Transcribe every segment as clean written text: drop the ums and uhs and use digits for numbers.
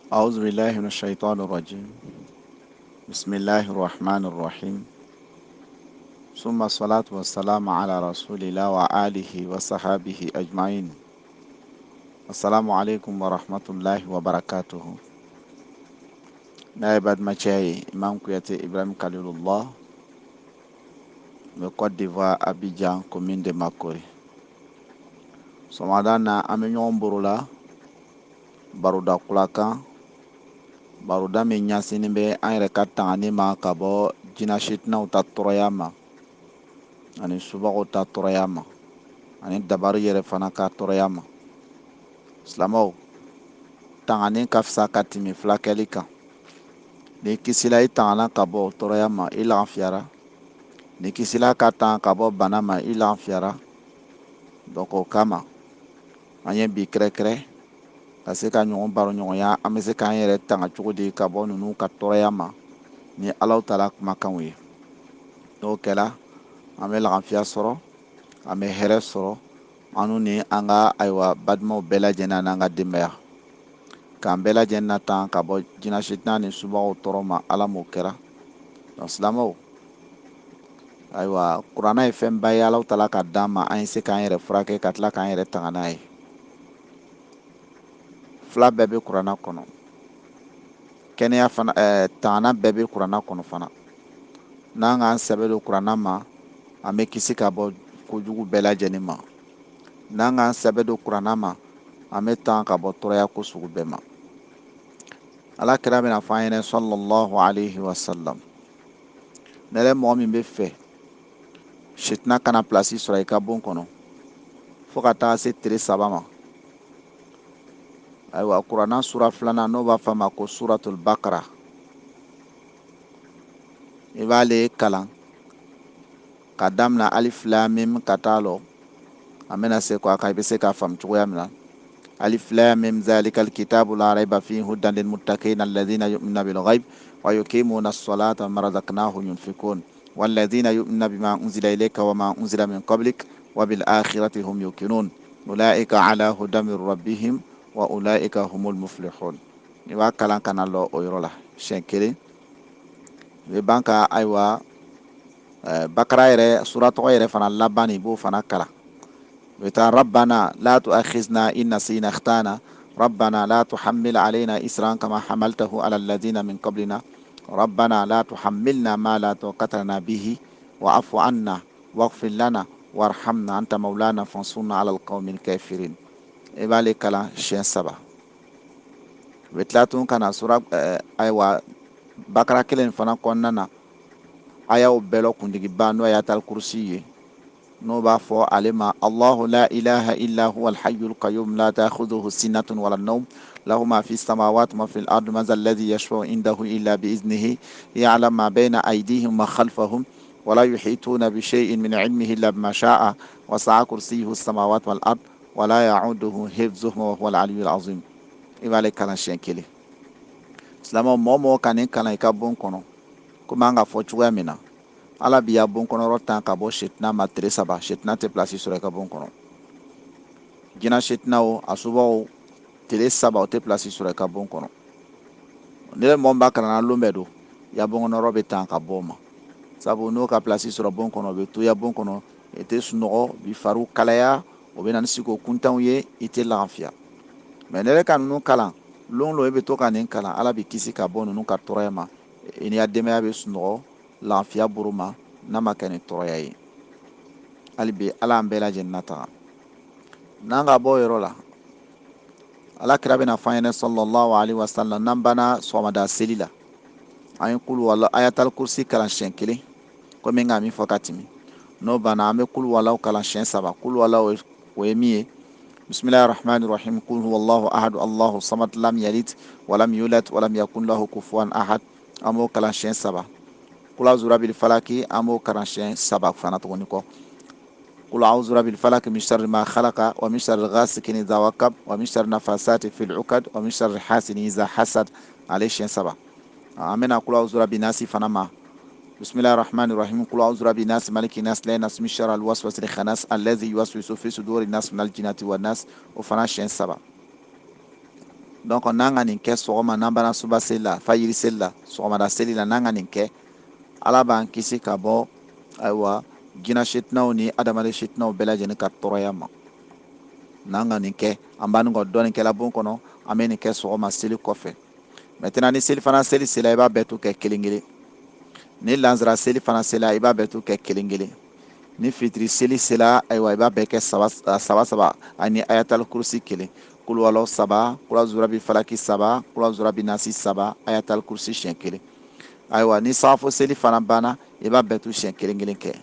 أعوذ بالله من الشيطان الرجيم. بسم الله الرحمن الرحيم. ثم الصلاة والسلام على رسول الله وآله وصحابه أجمعين. السلام عليكم ورحمة الله وبركاته. نائب مچاي إمام كوياتي إبراهيم خليل الله de Côte d'Ivoire, Abidjan, commune de Makori. Somadana amenyon burula baruda kulakan baruda min ɲasini bɛ an yɛrɛ ka tangani ma ka bɔ jinashitinaw ta tɔrɔya ma ani subagaw ta tɔrɔya ma ani dabari yɛrɛ fana ka tɔrɔya ma. Silamɛw, tangani ka fisa ka tɛmɛ fulakɛli kan. Ni kisila i tangana ka bɔ tɔrɔya ma i lafiyara. Ni kisila ka tanga ka bɔ bana ma i lafiyara. Donc o kama an ye bi kɛrɛkɛrɛ ka se ka ɲɔgɔn baro ɲɔgɔnya an bɛ se k'an yɛrɛ tanga cogo di ka bɔ ninnu ka tɔrɔya ma ni Alahu Taala kumakanw ye. N'o kɛla an bɛ lafiya sɔrɔ, an bɛ hɛrɛ sɔrɔ anu ni an ka ayiwa balimaw bɛɛ lajɛlen n'an ka denbaya. K'an bɛɛ lajɛlen natan ka bɔ jinɛsitina ni subagaw tɔɔrɔ ma Ala m'o kɛra. Donc silamɛw, ayiwa kuranɛ ye fɛnba ye Alahu Taala ka d'an ma an ye se k'an yɛrɛ furakɛ ka tila k'an yɛrɛ tanga n'a ye. Fila bɛɛ bɛ kuranɛ kɔnɔ. Kɛnɛya fana tangana bɛɛ bɛ kuranɛ kɔnɔ fana. N'an k'an sɛbɛ don kuranɛ ma an bɛ kisi ka bɔ kojugu bɛɛ lajɛlen ma. N'an k'an sɛbɛ don kuranɛ ma an bɛ tanga ka bɔ tɔɔrɔya ko sugu bɛɛ ma. Alakira bɛna fɔ an ɲɛna sallallahu alayhi wa sallam, ne yɛrɛ mɔgɔ min bɛ fɛ sitina kana pilasi sɔrɔ i ka bon kɔnɔ fo ka taa se tile 3 ma. Ayiwa kuranɛ sura 2nan n'o b'a fɔ a ma ko suratul bakara, i b'ale kalan ka daminɛ alif lam mim ka taa lɔ an bɛna se k'a kan i bɛ se k'a faamu cogoya min na. ألف لام ميم ذلك الكتاب لا ريب فيه هدى للمتقين الذين يؤمنون بالغيب ويقيمون الصلاة ومما رزقناهم ينفقون والذين يؤمنون بما أنزل إليك وما أنزل من قبلك وبالآخرة هم يوقنون أولئك على هدى من ربهم وأولئك هم المفلحون. إذا كان الله أيرولا شنكري ببانكا أيوا بكرة سورة غير فنا لباني بو فنا كلا بتاع ربنا لا تؤاخذنا إن نسينا اخطأنا ربنا لا تحمل علينا إسرا كما حملته على الذين من قبلنا ربنا لا تحملنا ما لا طاقة لنا به واعف عنا واغفر لنا وارحمنا أنت مولانا فانصرنا على القوم الكافرين. إبالي كلا شين سبا بتلاتون كان سورة أيوا بكرة كلين فنا كوننا أيا وبلو كندي بانو آيات الكرسي نوبا فو علما الله لا إله إلا هو الحي القيوم لا تأخذه سنة ولا النوم له ما في السماوات وما في الأرض من ذا الذي يشفع عنده إلا بإذنه يعلم ما بين أيديهم وما خلفهم ولا يحيطون بشيء من علمه إلا بما شاء وسع كرسيه السماوات والأرض ولا يعوده حفظهما وهو العلي العظيم. إبالي كان شنكلي سلام مومو كان كان يكبون كونو كما أنغا فوتشوغا منا Ala bi ya bon kɔnɔ tan ka bɔ sitina ma tile 3 sitina tɛ place sɔrɔ i ka bon kɔnɔ. Jina sitinaw a subaw tile 3 o tɛ place sɔrɔ i ka bon kɔnɔ. Ne yɛrɛ mɔgɔ min b'a kalan na lon bɛɛ don ya bon kɔnɔ bɛ tan ka bɔ o ma sabu n'o ka place sɔrɔ bon kɔnɔ o bɛ to ya bon kɔnɔ i tɛ sunɔgɔ bi fariw kalaya o bɛ na ni siko kuntanw ye i tɛ lafiya. Mais ne yɛrɛ ka ninnu kalan lon i bɛ to ka nin kalan Ala bɛ kisi ka bɔ ninnu ka tɔɔrɔya ma i ni ya denbaya bɛ sunɔgɔ lafiya buru ma n'a ma kɛ ni tɔɔrɔya ye. Hali bi Ala an bɛɛ lajɛlen nataga n'an ka bɔ o yɔrɔ la Alakira bɛna fɔ an ɲɛna sallallahu alaihi wa sallam n'an banna sɔgɔmada seli la an ye kulu wala ayatal kursi kalan siɲɛ 1 komi n ka min fɔ ka tɛmɛ. N'o banna an bɛ kulu walaw kalan siɲɛ 3. Kulu walaw o ye min ye bismillahir rahmanir rahim qul huwallahu ahad allahu samad lam yalid walam yulad walam yakun lahu kufuwan ahad an b'o kalan siɲɛ 3. Kul a'udhu birabbil falaki an b'o kalan siɲɛ 3 fana tuguni kɔ. قل أعوذ برب الفلق من شر ما خلق ومن شر غاسق إذا وقب ومن شر النفاثات في العقد ومن شر حاسد إذا حسد عليه شيء سبع. آمين. قل أعوذ برب الناس فنما بسم الله الرحمن الرحيم قل أعوذ برب الناس ملك الناس لا الناس من شر الوسواس الخناس الذي يوسوس في صدور الناس من الجنة والناس وفنا شيء سبع. donc n'an ka nin kɛ sɔgɔma n'an banna suba seli la fajiri seli la sɔgɔmada seli la n'an ka nin kɛ ala b'an kisi ka bɔ ayiwa jinɛ setinaw ni adamaden setinaw bɛɛ lajɛlen ka tɔɔrɔya ma n'an ka nin kɛ an b'a nin ka dɔɔnin kɛla bon kɔnɔ an bɛ nin kɛ sɔgɔma seli kɔfɛ maintenant ni seli fana seli sela i b'a bɛɛ to kɛ kelen kelen ni lansara seli fana sela i b'a bɛɛ to kɛ kelen kelen ni fitiri seli sela ayiwa i b'a bɛɛ kɛ saba saba ani ayatal kursi kelen kulwalaw saba kula zurabi falaki saba kula zurabi nasi saba ayatal kursi siɲɛ kelen ayiwa ni safo seli fana banna i b'a bɛɛ to siɲɛ kelen kelen kɛ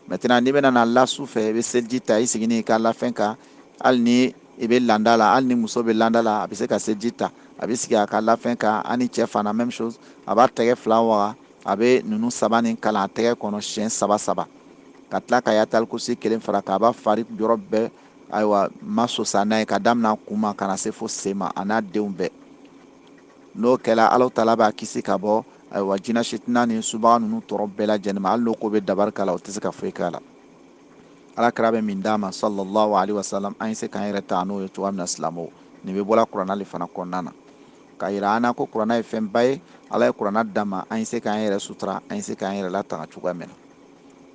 maintenant n'i bɛna na la su fɛ i bɛ seliji ta i sigini i ka lafɛn kan hali ni i bɛ landa la hali ni muso bɛ landa la a bɛ se ka seliji ta a bɛ sigi a ka lafɛn kan ani cɛ fana même chose a b'a tɛgɛ fila waga a bɛ ninnu saba nin kalan a tɛgɛ kɔnɔ siɲɛ saba saba ka tila ka ayatal kursi kelen fara k'a b'a fari yɔrɔ bɛɛ ayiwa masosa n'a ye ka daminɛ kun ma ka na se fo sen ma a n'a denw bɛɛ n'o kɛla Alahu Taala b'a kisi ka bɔ ayiwa jinɛ sitina ni subaga ninnu tɔɔrɔ bɛɛ lajɛlen ma hali n'o ko bɛ dabari k'a la o tɛ se ka foyi k'a la alakira bɛ min d'a ma sallallahu alaihi wasallam an ye se k'an yɛrɛ ta n'o ye cogoya min na silamɛw nin bɛ bɔra kuranna le fana kɔnɔna na ka yira an na ko kuranna ye fɛn ba ye ala ye kuranna d'a ma an ye se k'an yɛrɛ sutura an ye se k'an yɛrɛ latanga cogoya min na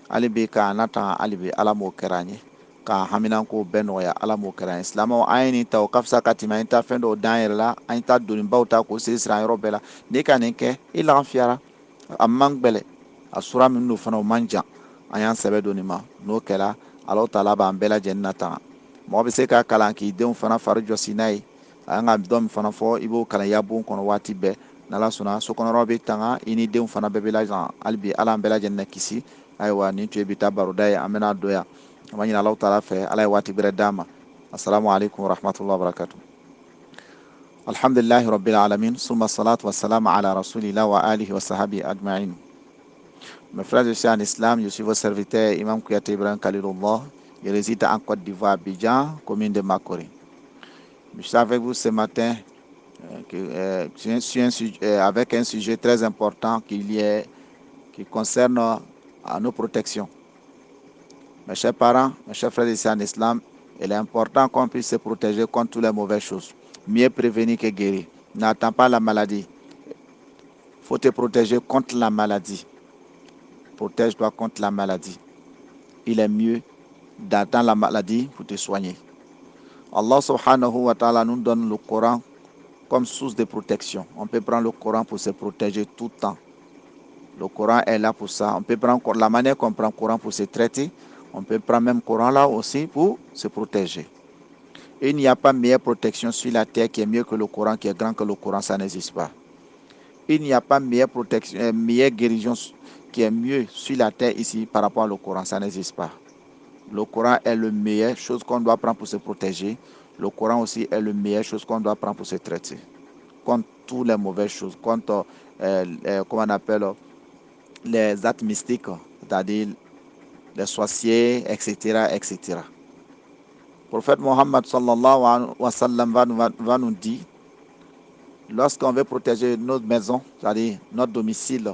hali bi k'an latanga hali bi ala m'o kɛra an ye k'an haminanko bɛɛ nɔgɔya ala m'o kɛra an ye silamɛw an ye nin ta o ka fisa ka tɛmɛ an ye taa fɛn dɔw d'an yɛrɛ la an ye taa donibaw ta k'o siri siri an yɔrɔ bɛɛ la n'i ka nin kɛ i lafiyara a man gbɛlɛ a sura min don fana o man jan an y'an sɛbɛ don nin ma n'o kɛra Alahu Taala b'an bɛɛ lajɛlen natanga mɔgɔ bɛ se ka kalan k'i denw fana fari jɔsi n'a ye a y'an ka dɔ min fana fɔ i b'o kalan i ya bon kɔnɔ waati bɛɛ n'ala sɔnna sokɔnɔraw bɛ tanga i ni denw fana bɛɛ bɛ lajan hali bi ala an bɛɛ lajɛlen kisi ayiwa nin tun ye bi ta baroda ye an bɛna don yan an b'a ɲini Alahu Taala fɛ ala ye waati bɛrɛ d'an ma assalamu alaikum warahmatullahi wabarakatuh alhamdulillahi rabbil alamin summa salatu wassalamu ala rasulillah wa alihi wa sahbihi ajma'in. Mes frères et sœurs en islam, je suis votre serviteur Imam Kouyaté Ibrahim Khalilullah. Je réside en Côte d'Ivoire, Abidjan, commune de Makori. Je suis avec vous ce matin avec un sujet très important qui concerne nos protections. Mes chers parents, mes chers frères et sœurs en islam, il est important qu'on puisse se protéger contre toutes les mauvaises choses. Mieux prévenir que guérir. N'attends pas la maladie. Il faut te protéger contre la maladie. Protège-toi contre la maladie. Il est mieux d'attendre la maladie pour te soigner. Allah subhanahu wa ta'ala nous donne le Coran comme source de protection. On peut prendre le Coran pour se protéger tout le temps. Le Coran est là pour ça. On peut prendre la manière qu'on prend le Coran pour se traiter. On peut prendre même le Coran là aussi pour se protéger. Il n'y a pas meilleure protection sur la terre qui est mieux que le Coran, qui est grand que le Coran, ça n'existe pas. Il n'y a pas meilleure protection, meilleure guérison qui est mieux sur la terre ici par rapport au Coran, ça n'existe pas. Le Coran est le meilleur chose qu'on doit prendre pour se protéger. Le Coran aussi est le meilleur chose qu'on doit prendre pour se traiter. Contre toutes les mauvaises choses, contre, comment on appelle, les actes mystiques, c'est-à-dire les sorciers, etc., etc. Le prophète Mohammed sallallahu alayhi wa sallam va nous dire, lorsqu'on veut protéger notre maison, c'est-à-dire notre domicile,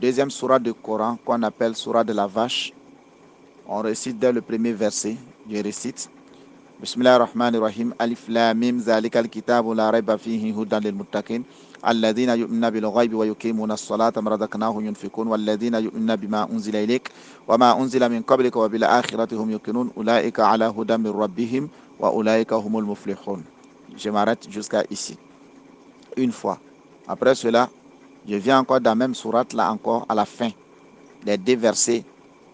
deuxième surah du Coran qu'on appelle surah de la vache, on récite dès le premier verset. Je récite Bismillahirrahmanirrahim. Alif lam mim zalikal kitabu la rayba fihi hudan lil muttaqin alladhina yu'minuna bil ghaibi wa yuqimuna as-salata wa razaqnahum yunfikun walladhina yu'minuna bima unzila ilayk wa ma unzila min qablika wa bil akhirati hum yuqinun ulaika ala hudan min rabbihim wa ulaika humul muflihun. Je m'arrête jusqu'à ici. Une fois. Après cela, je viens encore dans la même sourate là encore à la fin. Les deux versets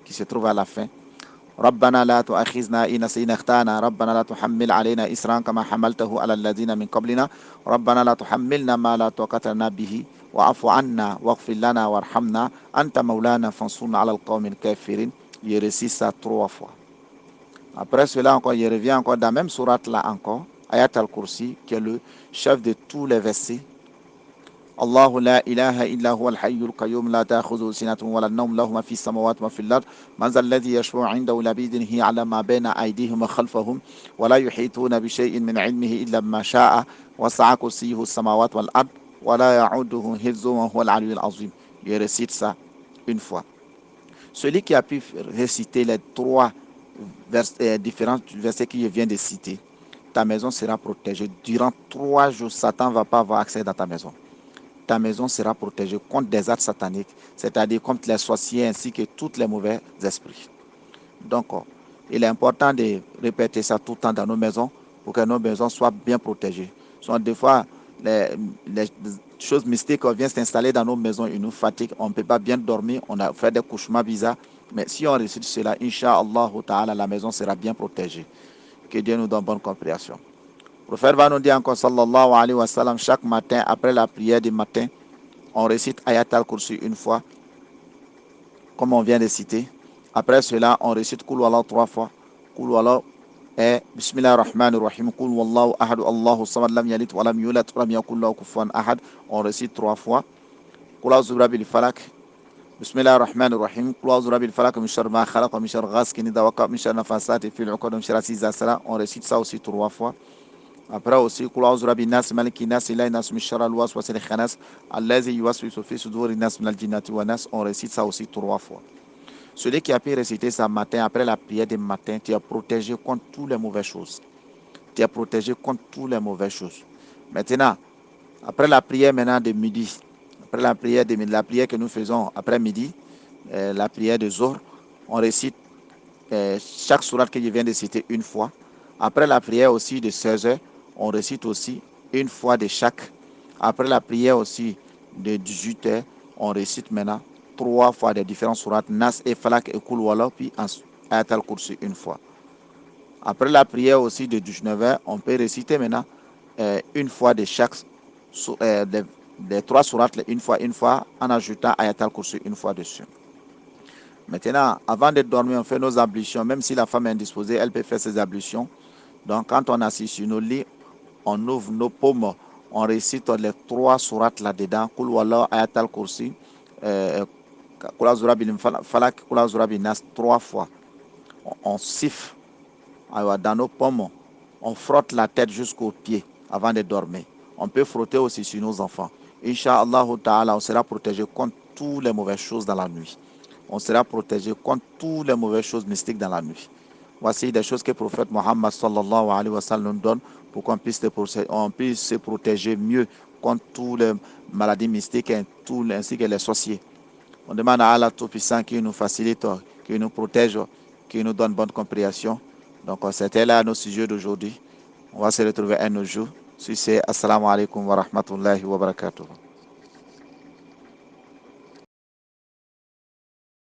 qui se trouvent à la fin. ربنا لا تؤاخذنا إن نسينا أخطأنا ربنا لا تحمل علينا إصرا كما حملته على الذين من قبلنا ربنا لا تحملنا ما لا طاقة لنا به واعف عنا واغفر لنا وارحمنا أنت مولانا فانصرنا على القوم الكافرين. Je récite ça 3 fois. Après cela encore, je reviens encore dans la même sourate là encore, Ayat al-Kursi, qui est le chef de tous les versets. الله لا إله إلا هو الحي القيوم لا تأخذه سنة ولا النوم له ما في السماوات وما في الأرض من ذا الذي يشفع عنده إلا بإذنه على ما بين أيديهم وخلفهم ولا يحيطون بشيء من علمه إلا ما شاء وسع كرسيه السماوات والأرض ولا يعوده حفظهما وهو العلي العظيم. Je récite ça une fois. Celui qui a pu réciter les 3 différents versets que je viens de citer, ta maison sera protégée. Durant 3 jours, Satan ne va pas avoir accès dans ta maison. Ta maison sera protégée contre des actes sataniques, c'est-à-dire contre les sorciers ainsi que tous les mauvais esprits. Donc, il est important de répéter ça tout le temps dans nos maisons pour que nos maisons soient bien protégées. Soit des fois, les choses mystiques viennent s'installer dans nos maisons, ils nous fatiguent, on ne peut pas bien dormir, on a fait des cauchemars bizarres. Mais si on réussit cela, Inch'Allah ta'ala, la maison sera bien protégée. Que Dieu nous donne bonne compréhension. Le prophète va nous dire encore, sallallahu alayhi wa sallam, chaque matin, après la prière du matin, on récite Ayat al-Kursi une fois, comme on vient de citer. Après cela, on récite Kul Wallahu 3 fois. Kul Wallahu et Bismillah ar-Rahman ar-Rahim. Kul Wallahu ahad, Allahu samad, lam yalid wa lam yulad wa lam yakul lahu kufuwan ahad. On récite 3 fois. Kul a'udhu birabbil falak. Bismillah ar-Rahman ar-Rahim. Kul a'udhu birabbil falak min sharri ma khalaq wa min sharri ghasiqin idha waqab min sharri nafasati fil 'uqad wa min sharri hasidin idha hasad. On récite ça aussi 3 fois. Après aussi, Kul a'udhu birabbin nas, malikin nas, ilahin nas, min sharri al-waswasil khannas, allazi yuwaswisu fi suduri nas min al-jinnati wan nas. On récite ça aussi 3 fois. Celui qui a pu réciter ça matin, après la prière du matin, tu es protégé contre toutes les mauvaises choses. Tu es protégé contre toutes les mauvaises choses. Maintenant, après la prière maintenant de midi, après la prière que nous faisons après midi, la prière de Zohr, on récite chaque sourate que je viens de citer une fois. Après la prière aussi de 16 heures, on récite aussi une fois de chaque. Après la prière aussi de 18 heures, on récite maintenant 3 fois des différents sourates, Nas et Falak et Kul Wallahu, puis Ayat al-Kursi une fois. Après la prière aussi de 19 heures, on peut réciter maintenant une fois de chaque, des 3 sourates, une fois, en ajoutant Ayat al-Kursi une fois dessus. Maintenant, avant de dormir, on fait nos ablutions. Même si la femme est indisposée, elle peut faire ses ablutions. Donc, quand on assiste sur nos lits, on ouvre nos paumes, on récite les 3 sourates là-dedans. Kul Wallahu, Ayat al-Kursi, Kul A'udhu birabbil falak, Kul A'udhu birabbin nas 3 fois. On siffle dans nos paumes, on frotte la tête jusqu'aux pieds avant de dormir. On peut frotter aussi sur nos enfants. Inch'Allah ta'ala, on sera protégé contre toutes les mauvaises choses dans la nuit. On sera protégé contre toutes les mauvaises choses mystiques dans la nuit. Voici des choses que le prophète Mohammed sallallahu alayhi wa sallam nous donne pour qu'on puisse se protéger mieux contre toutes les maladies mystiques ainsi que les sorciers. On demande à Allah Tout-Puissant qui nous facilite, qui nous protège, qui nous donne bonne compréhension. Donc c'était là nos sujets d'aujourd'hui. On va se retrouver un autre jour. Si c'est, assalamu alaikum wa rahmatullahi wa barakatuh.